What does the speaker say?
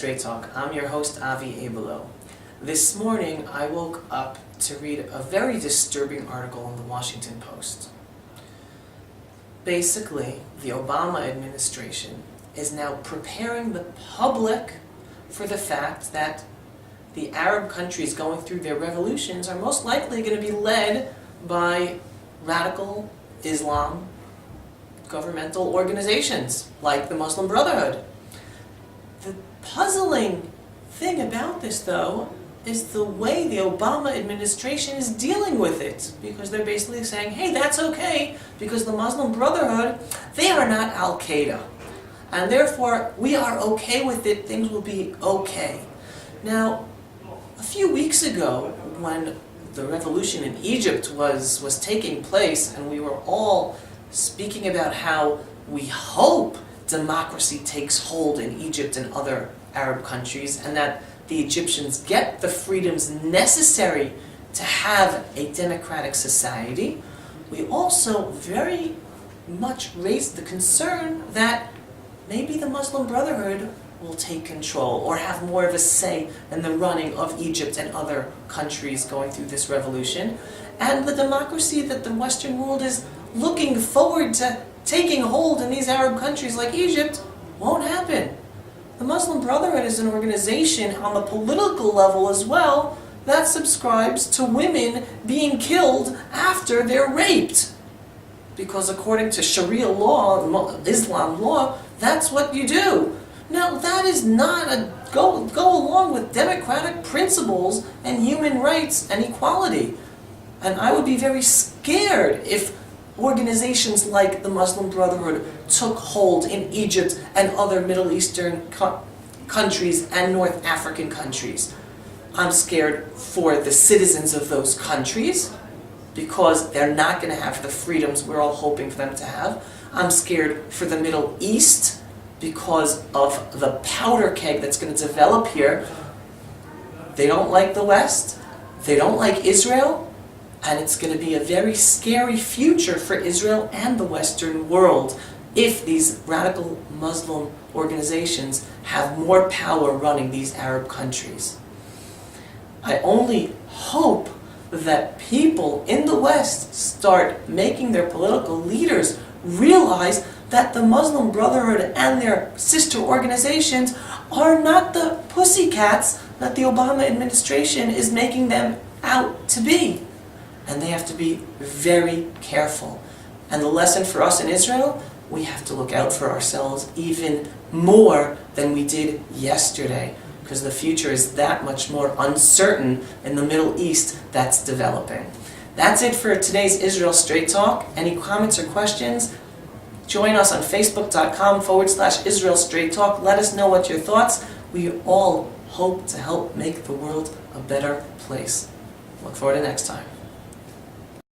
Straight Talk. I'm your host, Avi Abelo. This morning, I woke up to read a very disturbing article in the Washington Post. Basically, the Obama administration is now preparing the public for the fact that the Arab countries going through their revolutions are most likely going to be led by radical Islam governmental organizations like the Muslim Brotherhood. The puzzling thing about this, though, is the way the Obama administration is dealing with it. Because they're basically saying, hey, that's okay, because the Muslim Brotherhood, they are not Al-Qaeda. And therefore, we are okay with it, things will be okay. Now, a few weeks ago, when the revolution in Egypt was taking place, and we were all speaking about how we hope democracy takes hold in Egypt and other Arab countries, and that the Egyptians get the freedoms necessary to have a democratic society, we also very much raised the concern that maybe the Muslim Brotherhood will take control or have more of a say in the running of Egypt and other countries going through this revolution. And the democracy that the Western world is looking forward to taking hold in these Arab countries like Egypt won't happen. The Muslim Brotherhood is an organization on the political level as well that subscribes to women being killed after they're raped. Because according to Sharia law, Islam law, that's what you do. Now that is not go along with democratic principles and human rights and equality. And I would be very scared if organizations like the Muslim Brotherhood took hold in Egypt and other Middle Eastern countries and North African countries. I'm scared for the citizens of those countries because they're not going to have the freedoms we're all hoping for them to have. I'm scared for the Middle East because of the powder keg that's going to develop here. They don't like the West. They don't like Israel. And it's going to be a very scary future for Israel and the Western world if these radical Muslim organizations have more power running these Arab countries. I only hope that people in the West start making their political leaders realize that the Muslim Brotherhood and their sister organizations are not the pussycats that the Obama administration is making them out to be. And they have to be very careful. And the lesson for us in Israel, we have to look out for ourselves even more than we did yesterday, because the future is that much more uncertain in the Middle East that's developing. That's it for today's Israel Straight Talk. Any comments or questions? Join us on facebook.com/Israel Straight Talk. Let us know what your thoughts. We all hope to help make the world a better place. Look forward to next time.